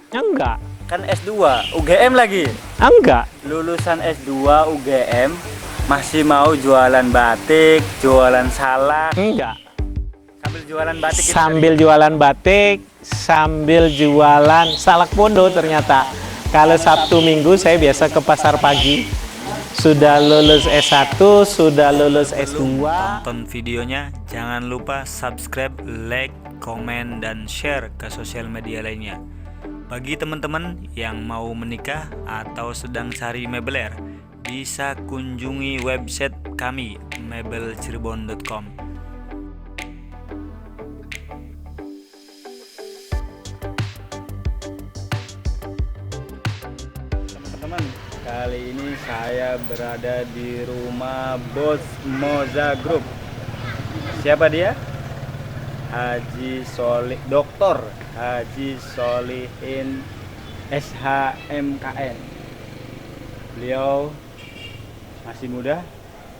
Enggak. Kan S2, UGM lagi. Enggak. Lulusan S2 UGM masih mau jualan batik, jualan salak. Enggak. Sambil jualan batik gitu Sambil jualan batik, sambil jualan salak pondo ternyata. Kalau Sabtu Minggu saya biasa ke pasar pagi. Sudah lulus S1, sudah lulus S2. Tonton videonya, jangan lupa subscribe, like, komen, dan share ke sosial media lainnya. Bagi teman-teman yang mau menikah atau sedang cari mebeler, bisa kunjungi website kami mebelcirebon.com. Teman-teman, kali ini saya berada di rumah Bos Moza Group. Siapa dia? Dr. Haji Solihin SHMKN. Beliau masih muda,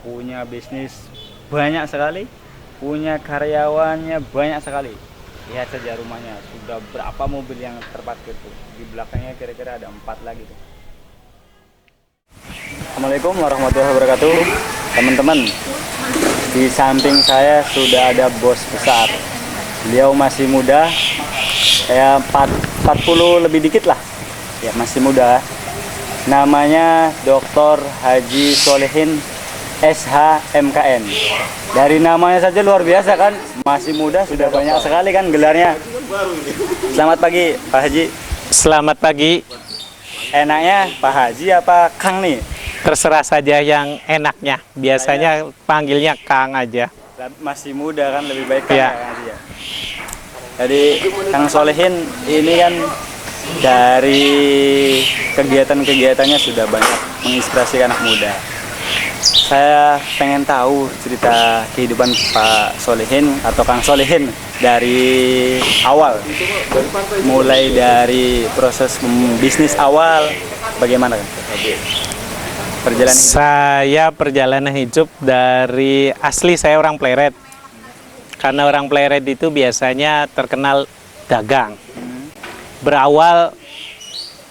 punya bisnis banyak sekali, punya karyawannya banyak sekali. Lihat saja rumahnya, sudah berapa mobil yang terparkir tuh. Di belakangnya kira-kira ada 4 lagi tuh. Assalamualaikum warahmatullahi wabarakatuh. Teman-teman, di samping saya sudah ada bos besar. Beliau masih muda, ya 40 lebih dikit lah, ya masih muda. Namanya Dr. Haji Solihin SHMKN. Dari namanya saja luar biasa kan, masih muda sudah banyak sekali kan gelarnya. Selamat pagi Pak Haji. Selamat pagi. Enaknya Pak Haji apa Kang nih? Terserah saja yang enaknya. Biasanya panggilnya Kang aja. Masih muda kan, lebih baik Kang Ya. ya, Kang Haji ya. Jadi Kang Solihin ini kan dari kegiatan-kegiatannya sudah banyak menginspirasi anak muda. Saya pengen tahu cerita kehidupan Pak Solihin atau Kang Solihin dari awal, mulai dari proses bisnis awal, bagaimana kan? Perjalanan hidup. Saya perjalanan hidup dari asli saya orang Pleret. Karena orang Pleret itu biasanya terkenal dagang. Berawal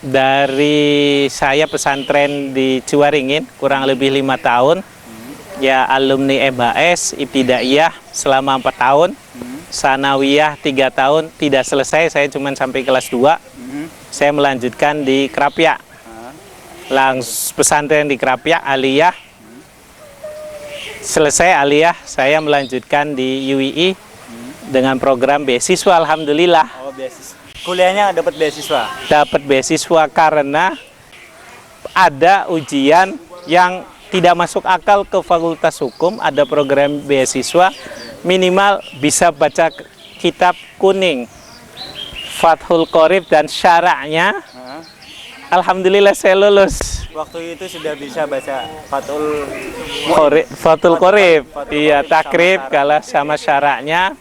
dari saya pesantren di Ciwaringin kurang lebih 5 tahun. Ya alumni MHS, Ibtidaiyah selama 4 tahun. Sanawiyah 3 tahun, tidak selesai, saya cuma sampai kelas 2. Saya melanjutkan di Krapyak. Langsung pesantren di Krapyak, aliyah. Selesai aliyah, saya melanjutkan di UII dengan program beasiswa, alhamdulillah. Oh, beasiswa. Kuliahnya dapat beasiswa? Dapat beasiswa karena ada ujian yang tidak masuk akal ke Fakultas Hukum, ada program beasiswa, minimal bisa baca kitab kuning, Fathul Qorib dan syara'nya. Alhamdulillah saya lulus. Waktu itu sudah bisa baca Fathul Qorib, iya, Qorib takrib sama kalah sama syaratnya,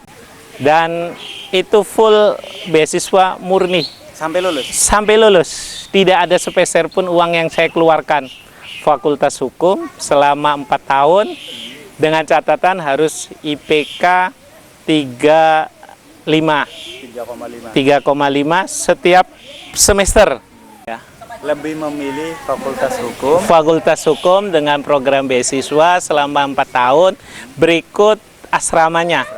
dan itu full beasiswa murni sampai lulus. sampai lulus. Tidak ada sepeser pun uang yang saya keluarkan. Fakultas Hukum selama 4 tahun dengan catatan harus IPK 3,5 setiap semester. Lebih memilih Fakultas Hukum. Fakultas Hukum dengan program beasiswa selama 4 tahun, berikut asramanya,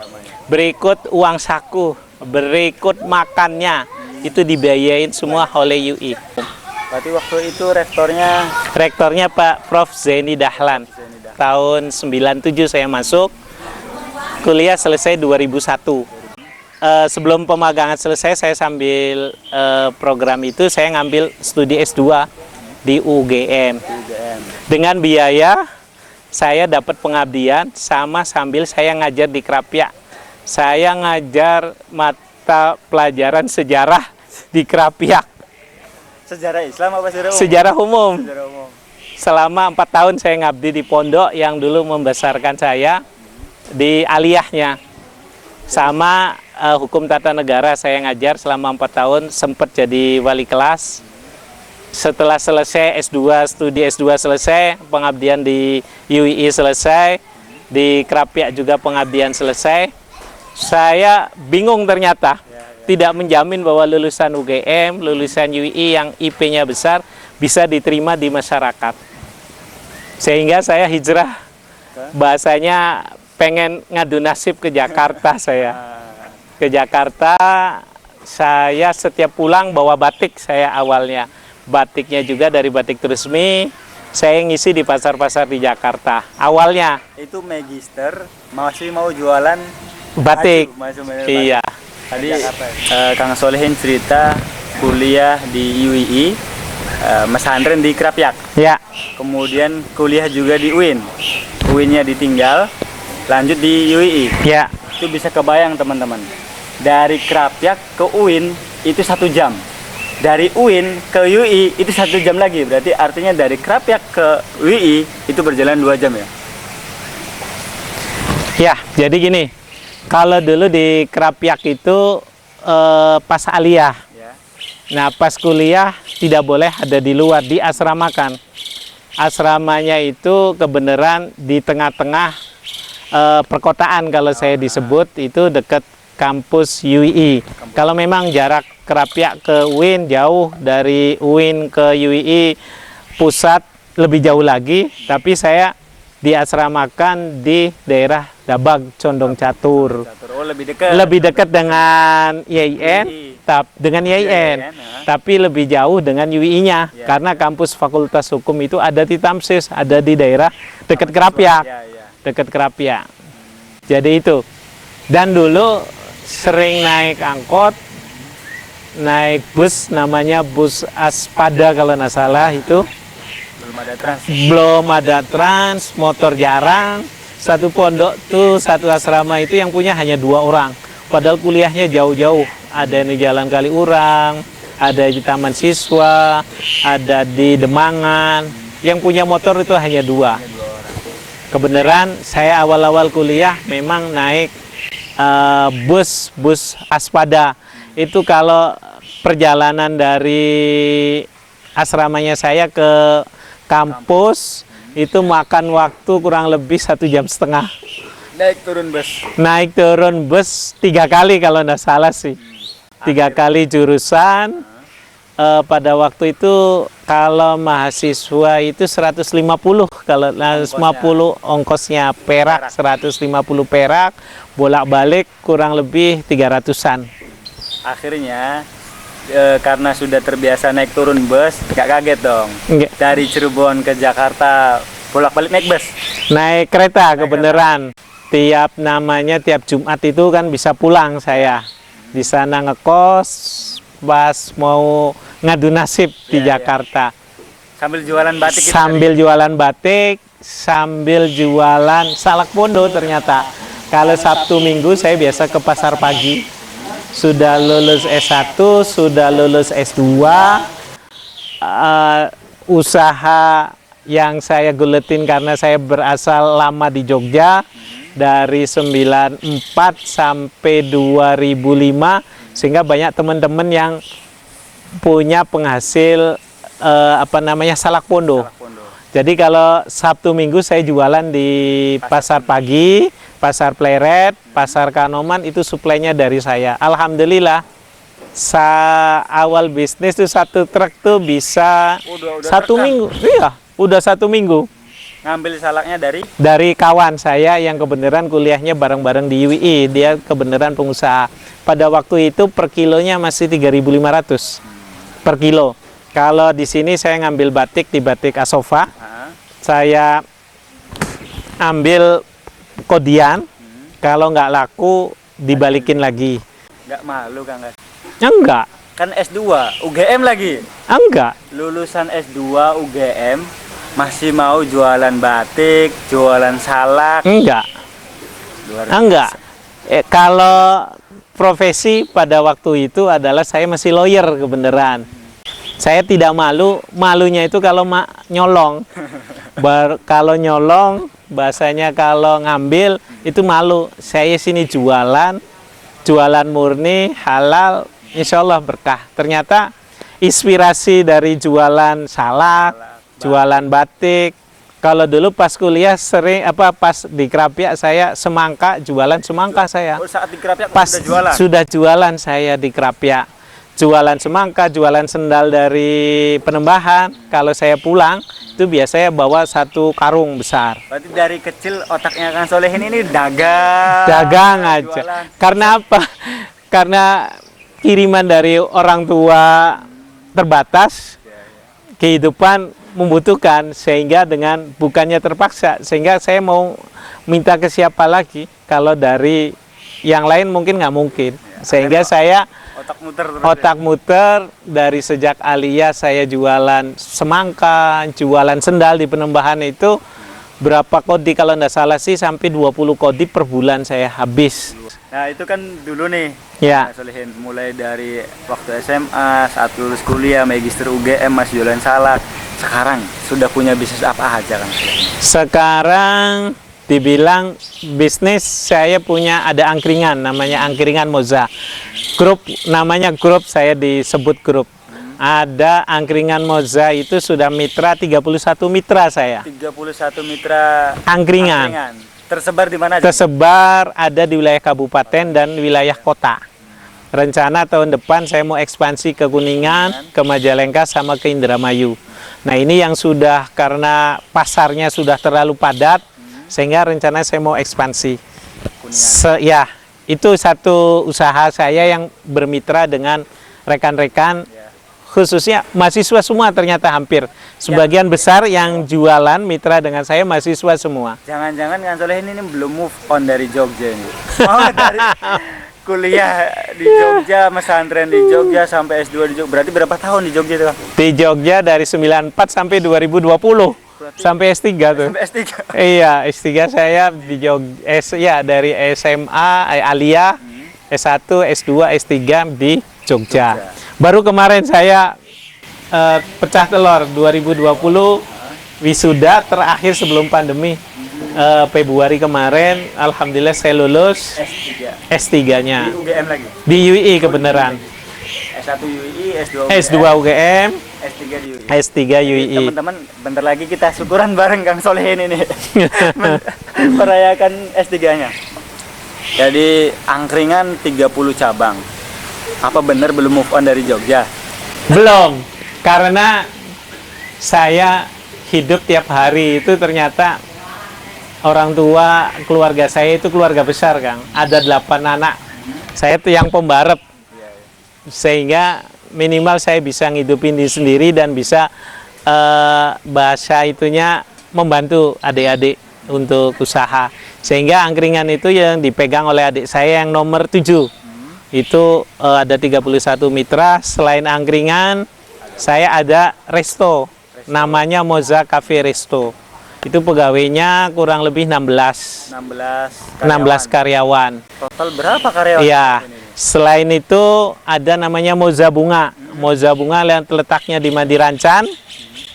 berikut uang saku, berikut makannya, itu dibiayain semua oleh UI. Berarti waktu itu rektornya Pak Prof. Zeni Dahlan. Tahun 97 saya masuk, kuliah selesai 2001. Sebelum pemagangan selesai, saya sambil program itu saya ngambil studi S2 di UGM. Dengan biaya saya dapat pengabdian sama sambil saya ngajar di Krapyak. Saya ngajar mata pelajaran sejarah di Krapyak. Sejarah Islam apa sejarah umum? Sejarah umum. Sejarah umum. Selama 4 tahun saya ngabdi di pondok yang dulu membesarkan saya di aliyahnya. Sama hukum tata negara saya ngajar selama 4 tahun, sempat jadi wali kelas. Setelah selesai S2, studi S2 selesai, pengabdian di UII selesai, di Krapyak juga pengabdian selesai. Saya bingung ternyata, tidak menjamin bahwa lulusan UGM, lulusan UI yang IP-nya besar bisa diterima di masyarakat. Sehingga saya hijrah, bahasanya pengen ngadu nasib ke Jakarta saya. Ke Jakarta, saya setiap pulang bawa batik saya awalnya. Batiknya juga dari Batik Trusmi, saya ngisi di pasar-pasar di Jakarta. Awalnya. Itu magister, masih mau jualan Batik. Iya. Tadi Kang Solehin cerita kuliah di UII, mesantren di Krapyak. Ya. Kemudian kuliah juga di UIN. UIN-nya ditinggal, lanjut di UII. Ya. Itu bisa kebayang teman-teman. Dari Krapyak ke UIN itu 1 jam. Dari UIN ke UI itu 1 jam lagi. Berarti artinya dari Krapyak ke UI itu berjalan 2 jam ya. Ya, jadi gini. Kalau dulu di Krapyak itu pas aliyah. Ya. Nah, pas kuliah tidak boleh ada di luar, diasramakan. Asramanya itu kebenaran di tengah-tengah perkotaan kalau saya disebut, itu dekat kampus UI. Kalau memang jarak Krapyak ke UIN jauh, dari UIN ke UI pusat lebih jauh lagi, tapi saya diasramakan di daerah Dabag, Condong Catur. Oh, lebih dekat. Lebih dekat dengan IAIN, dengan IAIN, tapi lebih jauh dengan UI-nya, karena kampus Fakultas Hukum itu ada di Tamsis, ada di daerah dekat Krapyak, dekat Krapyak. Jadi itu. Dan dulu sering naik angkot, naik bus, namanya bus Aspada kalau nggak salah itu. Belum ada trans, motor jarang. Satu pondok tuh, satu asrama itu yang punya hanya 2 orang. Padahal kuliahnya jauh-jauh. Ada di Jalan Kaliurang, ada di Taman Siswa, ada di Demangan. Yang punya motor itu hanya 2. Kebenaran saya awal-awal kuliah memang naik bus Aspada. Itu kalau perjalanan dari asramanya saya ke kampus itu makan waktu kurang lebih 1,5 jam. Naik turun bus. Naik turun bus 3 kali kalau nggak salah sih. 3 kali jurusan. Pada waktu itu kalau mahasiswa itu 150, kalau 150 ongkosnya perak, 150 perak, bolak-balik kurang lebih 300-an. Akhirnya karena sudah terbiasa naik turun bus, nggak kaget dong. Enggak. Dari Cirebon ke Jakarta bolak-balik naik bus. Naik kereta kebenaran. Tiap Jumat itu kan bisa pulang saya. Di sana ngekos pas mau ngadu nasib di Jakarta. Sambil jualan batik. Sambil jualan batik, sambil jualan salak pondo ternyata. Kalau Sabtu Minggu saya biasa ke pasar pagi. Sudah lulus S1, sudah lulus S2, usaha yang saya guletin karena saya berasal lama di Jogja, dari 94 sampai 2005, sehingga banyak teman-teman yang punya penghasil salak pondo. Jadi kalau Sabtu Minggu saya jualan di pasar pagi, pasar Pleret, pasar Kanoman, itu suplainya dari saya. Alhamdulillah, awal bisnis tuh 1 truk tuh bisa udah 1 minggu. Iya, udah 1 minggu. Ngambil salaknya dari kawan saya yang kebenaran kuliahnya bareng-bareng di UI. Dia kebenaran pengusaha. Pada waktu itu per kilonya masih 3.500 per kilo. Kalau di sini saya ngambil batik di Batik Asofa, saya ambil kodian, kalau nggak laku dibalikin lagi. Nggak malu Kang? Enggak. Kan S2, UGM lagi. Enggak. Lulusan S2 UGM masih mau jualan batik, jualan salak. Enggak. Enggak. Kalau profesi pada waktu itu adalah saya masih lawyer kebenaran. Saya tidak malu, malunya itu kalau nyolong. Kalau nyolong, bahasanya kalau ngambil itu malu. Saya sini jualan murni, halal, insya Allah berkah. Ternyata inspirasi dari jualan salak, jualan batik, Kalau dulu pas kuliah sering pas di Krapyak saya semangka, jualan semangka saya. Oh, saat di Krapyak Pas sudah jualan. sudah jualan saya di Krapyak. Jualan semangka, jualan sendal dari Penembahan. Kalau saya pulang itu biasanya bawa 1 karung besar. Berarti dari kecil otaknya Kang Solehin ini dagang. Dagang aja. Jualan. Karena apa? Karena kiriman dari orang tua terbatas, kehidupan membutuhkan, sehingga dengan bukannya terpaksa, sehingga saya mau minta ke siapa lagi kalau dari yang lain mungkin nggak mungkin. Sehingga saya Otak muter terus. otak muter dari sejak alia saya jualan semangka, jualan sendal di Penembahan itu berapa kodi kalau nggak salah sih sampai 20 kodi per bulan saya habis. Nah, itu kan dulu nih. Ya. Kang Solehin mulai dari waktu SMA, saat lulus kuliah, magister UGM masih jualan salak. Sekarang sudah punya bisnis apa aja Kang Solehin? Sekarang dibilang bisnis, saya punya ada angkringan, namanya Angkringan Moza. Grup, namanya grup, saya disebut grup. Ada Angkringan Moza itu sudah mitra, 31 mitra saya. 31 mitra Angkringan. Tersebar di mana aja? Tersebar ada di wilayah kabupaten dan wilayah kota. Rencana tahun depan saya mau ekspansi ke Kuningan, ke Majalengka, sama ke Indramayu. Nah, ini yang sudah karena pasarnya sudah terlalu padat, sehingga rencana saya mau ekspansi. Ya, itu satu usaha saya yang bermitra dengan rekan-rekan, khususnya mahasiswa semua ternyata hampir. Sebagian besar yang jualan mitra dengan saya mahasiswa semua. Jangan-jangan Kang Solehin ini belum move on dari Jogja ini. Oh, dari kuliah di Jogja, pesantren di Jogja, sampai S2 di Jogja. Berarti berapa tahun di Jogja itu, Kang? Di Jogja dari 94 sampai 2020. Sampai S3 tuh. Sampai S3. Iya, S3 saya di Jogja, dari SMA, Alia, S1, S2, S3 di Jogja. Baru kemarin saya pecah telur 2020 wisuda terakhir sebelum pandemi. Februari kemarin, alhamdulillah saya lulus S3-nya. Di UGM lagi. Di UI kebenaran. S1 UI, S2 UGM. S2 UGM, S3 di UI. S3 UI. Teman-teman, bentar lagi kita syukuran bareng Kang Solehin ini. Merayakan S3-nya. Jadi angkringan 30 cabang. Apa benar belum move on dari Jogja? Belum, karena saya hidup tiap hari itu ternyata orang tua keluarga saya itu keluarga besar, Kang. Ada 8 anak. Saya tuh yang pembarep. Sehingga minimal saya bisa ngidupin diri sendiri dan bisa bahasa itunya membantu adik-adik untuk usaha. Sehingga angkringan itu yang dipegang oleh adik saya yang nomor 7. Itu ada 31 mitra. Selain angkringan, saya ada resto. Namanya Moza Cafe Resto. Itu pegawainya kurang lebih 16 karyawan. Total berapa karyawan? Iya. Selain itu ada namanya Moza Bunga. Moza Bunga yang letaknya di Mandirancan.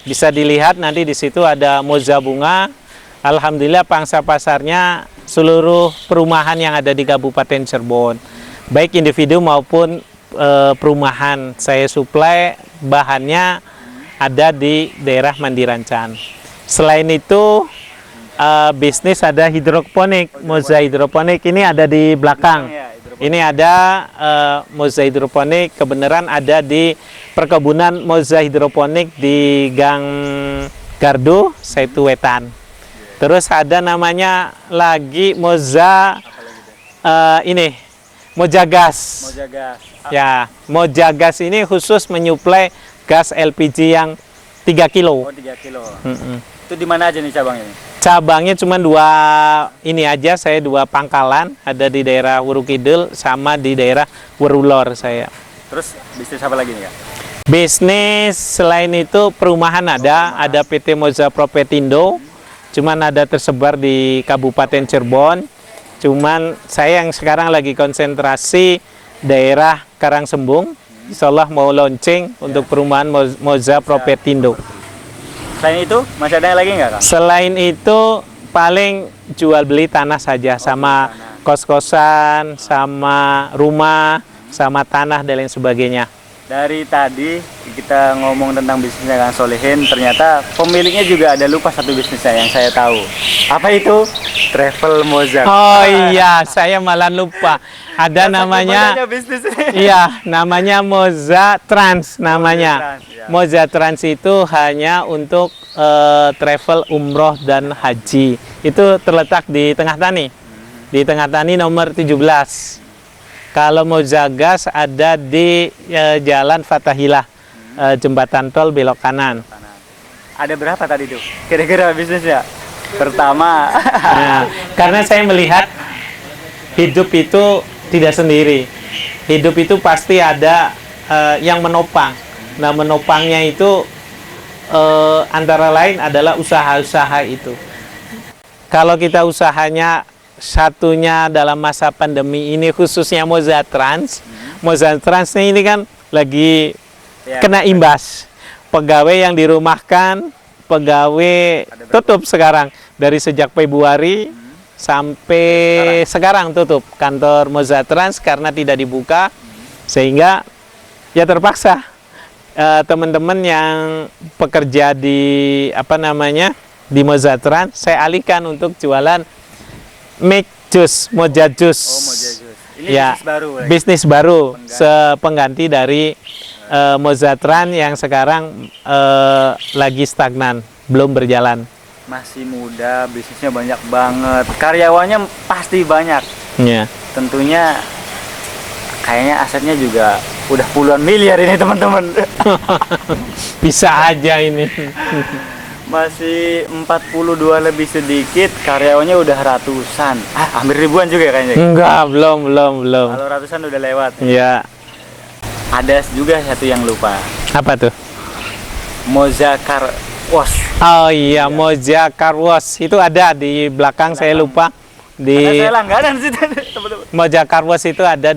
Bisa dilihat nanti di situ ada Moza Bunga. Alhamdulillah pangsa pasarnya seluruh perumahan yang ada di Kabupaten Cirebon. Baik individu maupun perumahan. Saya suplai bahannya ada di daerah Mandirancan. Selain itu bisnis ada hidroponik. Moza hidroponik ini ada di belakang. Ini ada Moza hidroponik, kebenaran ada di perkebunan Moza hidroponik di Gang Gardu, Setu Wetan. Terus ada namanya lagi Moza ini Moja Gas. Moja Gas. Ya, Moja Gas ini khusus menyuplai gas LPG yang 3 kilo. Oh, 3 kilo. Itu di mana aja nih cabangnya? Cabangnya cuma 2 ini aja, saya 2 pangkalan, ada di daerah Wurukidul sama di daerah Werulor saya. Terus bisnis apa lagi nih, Kak? Bisnis selain itu perumahan ada PT Moza Propetindo, cuman ada tersebar di Kabupaten Cirebon. Cuman saya yang sekarang lagi konsentrasi daerah Karangsembung. Insyaallah mau launching untuk perumahan Moza Propetindo. Selain itu, masih ada yang lagi nggak, Kak? Selain itu, paling jual beli tanah saja, sama kos-kosan, sama rumah, sama tanah dan lain sebagainya. Dari tadi kita ngomong tentang bisnisnya Kang Solihin, ternyata pemiliknya juga ada lupa satu bisnisnya yang saya tahu. Apa itu? Travel Moza. Oh iya, saya malah lupa. Ada namanya, bisnis ini. iya, namanya Moza Trans namanya. Moza Trans itu hanya untuk travel umroh dan haji. Itu terletak di Tengah Tani. Di Tengah Tani nomor 17. Kalau Moza Gas ada di Jalan Fathahilah, jembatan tol belok kanan. Ada berapa tadi tuh? Kira-kira bisnisnya? Pertama. Nah, karena saya melihat hidup itu tidak sendiri. Hidup itu pasti ada yang menopang. Nah, menopangnya itu antara lain adalah usaha-usaha itu. Kalau kita usahanya satunya dalam masa pandemi ini, khususnya Moza Trans. Moza Trans ini kan lagi kena imbas. Pegawai yang dirumahkan, pegawai tutup sekarang. Dari sejak Februari sampai sekarang tutup kantor Moza Trans karena tidak dibuka. Sehingga ya terpaksa teman-teman yang pekerja di di Moza Trans saya alihkan untuk jualan make jus, Moza Jus. Oh, Moza Jus. Ini Ya, bisnis baru. bisnis baru, pengganti dari Moza Trans yang sekarang lagi stagnan, belum berjalan. Masih muda, bisnisnya banyak banget. Karyawannya pasti banyak. Ya. Tentunya kayaknya asetnya juga udah puluhan miliar ini teman-teman. Bisa aja ini. Masih 42 lebih sedikit, karyawannya udah ratusan. Hampir ribuan juga kayaknya. Enggak, belum. Kalau ratusan udah lewat. Ya. Ada juga satu yang lupa. Apa tuh? Moza Car Wash. Oh iya, Moza Car Wash. Itu ada di belakang, saya lupa. Karena saya langganan sih teman-teman. Moza Car Wash itu ada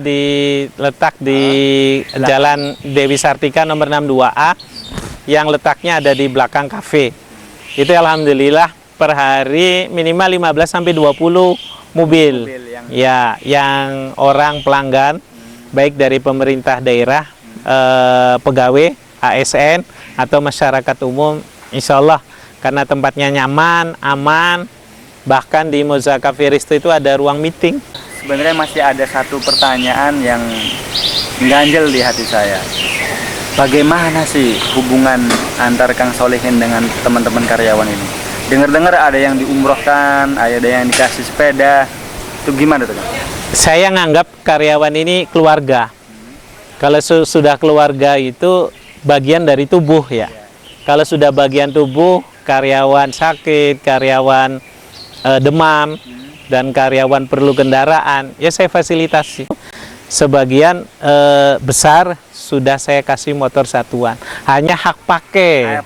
letak di Jalan Dewi Sartika nomor 62A, yang letaknya ada di belakang kafe. Itu alhamdulillah per hari minimal 15 sampai 20 mobil yang orang pelanggan baik dari pemerintah daerah, pegawai, ASN atau masyarakat umum, insya Allah karena tempatnya nyaman, aman. Bahkan di Moza Cafe Resto itu ada ruang meeting. Sebenarnya masih ada satu pertanyaan yang mengganjal di hati saya. Bagaimana sih hubungan antar Kang Solihin dengan teman-teman karyawan ini? Dengar-dengar ada yang diumrohkan, ada yang dikasih sepeda. Itu gimana tuh, Kang? Saya nganggap karyawan ini keluarga. Kalau sudah keluarga itu bagian dari tubuh ya. Kalau sudah bagian tubuh, karyawan sakit, karyawan demam, dan karyawan perlu kendaraan, ya saya fasilitasi. Sebagian besar sudah saya kasih motor satuan, hanya hak pakai,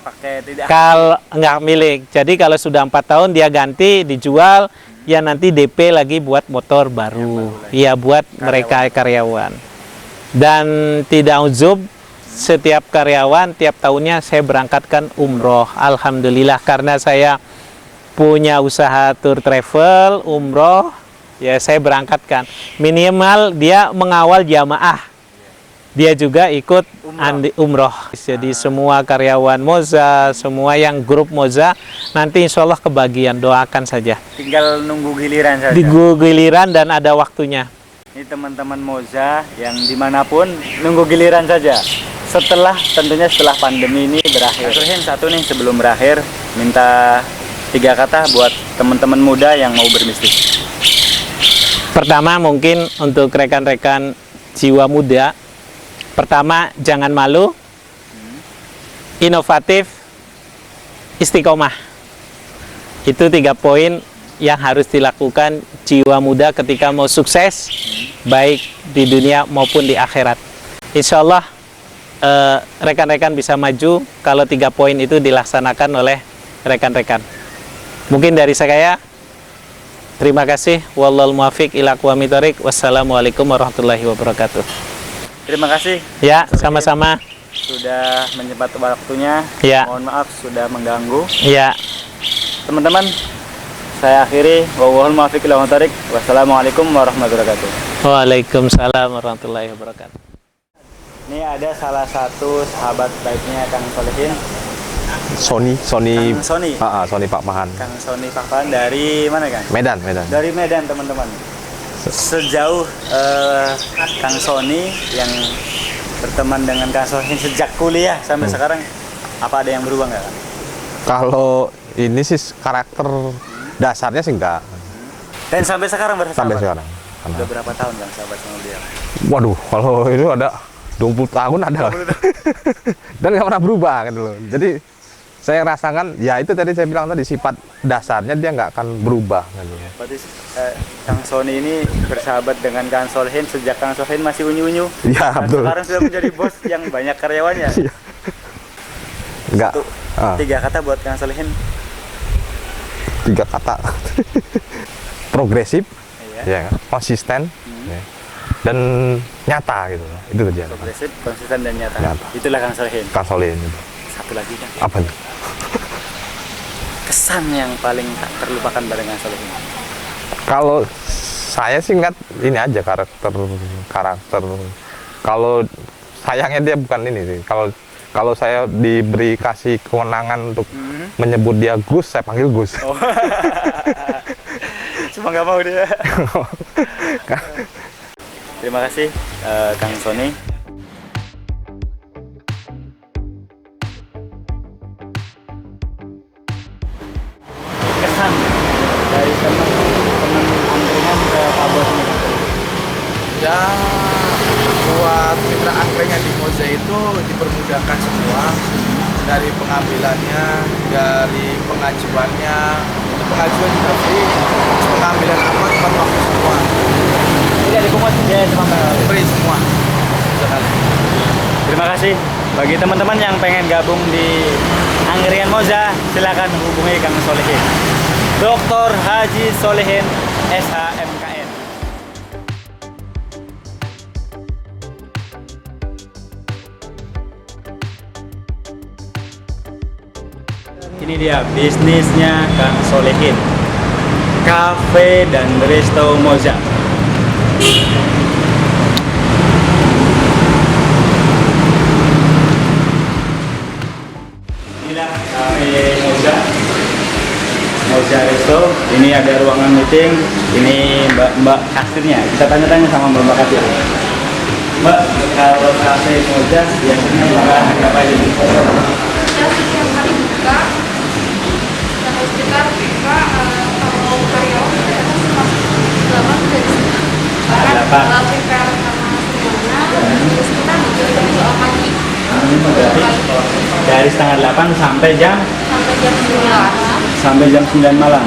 kalau nggak milik. Jadi kalau sudah 4 tahun dia ganti, dijual, ya nanti DP lagi buat motor baru, ya buat mereka karyawan. Dan tidak uzub, setiap karyawan tiap tahunnya saya berangkatkan umroh. Alhamdulillah, karena saya punya usaha tour travel umroh, ya saya berangkatkan. Minimal dia mengawal jamaah, dia juga ikut umroh. Jadi semua karyawan Moza, semua yang grup Moza, nanti insya Allah kebagian, doakan saja. Tinggal nunggu giliran saja. Tunggu giliran dan ada waktunya. Ini teman-teman Moza yang dimanapun, nunggu giliran saja. Tentunya setelah pandemi ini berakhir. Satu nih sebelum berakhir, minta 3 kata buat teman-teman muda yang mau berbisnis. Pertama mungkin untuk rekan-rekan jiwa muda, pertama jangan malu, inovatif, istiqomah. Itu 3 poin yang harus dilakukan jiwa muda ketika mau sukses, baik di dunia maupun di akhirat. Insya Allah rekan-rekan bisa maju kalau 3 poin itu dilaksanakan oleh rekan-rekan. Mungkin dari saya, terima kasih. Wallahul muwaffiq ila aqwamit thoriq. Wassalamualaikum warahmatullahi wabarakatuh. Terima kasih. Ya, sama-sama. Sudah menyempat waktunya. Ya. Mohon maaf sudah mengganggu. Ya. Teman-teman, saya akhiri. Wallahul muwaffiq ila aqwamit thoriq. Wassalamualaikum warahmatullahi wabarakatuh. Waalaikumsalam warahmatullahi wabarakatuh. Ini ada salah satu sahabat baiknya Kang Solehin. Sony Kang Sony. Sony Pak Pahan. Kang Sony Pakpan dari mana Kang? Medan. Dari Medan teman-teman. Sejauh Kang Sony yang berteman dengan Kang Solehin sejak kuliah sampai sekarang, apa ada yang berubah nggak Kang? Kalau ini sih karakter dasarnya sih enggak. Dan sampai sekarang bersahabat? Sampai sekarang. Udah berapa tahun Kang sahabat sama dia? Waduh, kalau itu ada 20 tahun ada lah. Dan nggak pernah berubah gitu loh. Jadi saya rasakan, ya itu tadi saya bilang tadi, sifat dasarnya dia nggak akan berubah gitu. Berarti Kang Sony ini bersahabat dengan Kang Solehin sejak Kang Solehin masih unyu-unyu. Iya, Dan betul. sekarang sudah menjadi bos yang banyak karyawannya. Enggak. 3 kata buat Kang Solehin. 3 kata. Progresif, Iya. ya, konsisten, ya, dan nyata gitu. Itu terjadi. Progresif, konsisten dan nyata. Nyata. Itulah Kang Solehin. Kang Solehin itu. Satu lagi Kang. Apa nih? Kesan yang paling tak terlupakan bareng Kang Solehin. Kalau saya sih ngeliat ini aja karakter. Kalau sayangnya dia bukan ini sih. Kalau saya diberi kasih kewenangan untuk menyebut dia Gus, saya panggil Gus. Oh. Cuma nggak mau dia. Terima kasih Kang Sony. Kesan dari teman-teman angkringan ke Pak Bos ini. Ya, buat mitra angkringan di Moza itu dipermudahkan semua, dari pengambilannya, dari pengajuannya. Untuk pengajuan juga free, pengambilan apa tepat waktu semua, Ini ada pungut ya sama free semua. Sekali. Terima kasih. Bagi teman-teman yang pengen gabung di Angkringan Moza, silakan hubungi Kang Solehin. Dr. Haji Solehin, SHMKN. Ini dia bisnisnya Kang Solehin. Cafe dan Resto Moza. Inilah Cafe Moza Resto. Ini ada ruangan meeting. Ini Mbak kasirnya. Kita tanya-tanya sama Mbak kasir. Mbak, kalau Cafe Moza biasanya buka berapa aja? Ya, setiap hari buka sampai sekitar buka kalau karyawan dari atas masuk 8 dari sini. Bahkan 8. kalau prepare sama semuanya di sekitar jam 2 pagi Berarti dari setengah 8 sampai jam sampai jam 9 malam.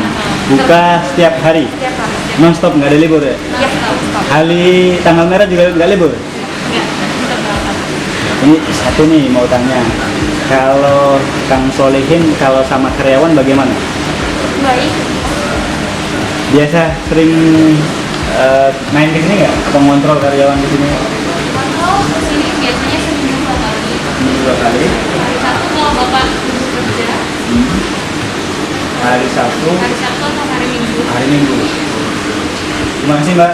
Buka setiap hari. setiap hari. Non stop, nggak ada libur ya? Ya, stop. Hari tanggal merah juga nggak libur. Ya, kita berangkat. Ini satu nih mau tanya. Kalau Kang Solehin kalau sama karyawan bagaimana? Baik. Biasa sering main ke sini nggak? Pengontrol karyawan di sini? Kalau di sini biasanya seminggu 2 kali. Seminggu 2 kali. Hari Sabtu kalau Bapak kerja, Hari Sabtu, hari Sabtu atau hari Minggu. hari Minggu. Terima kasih Mbak.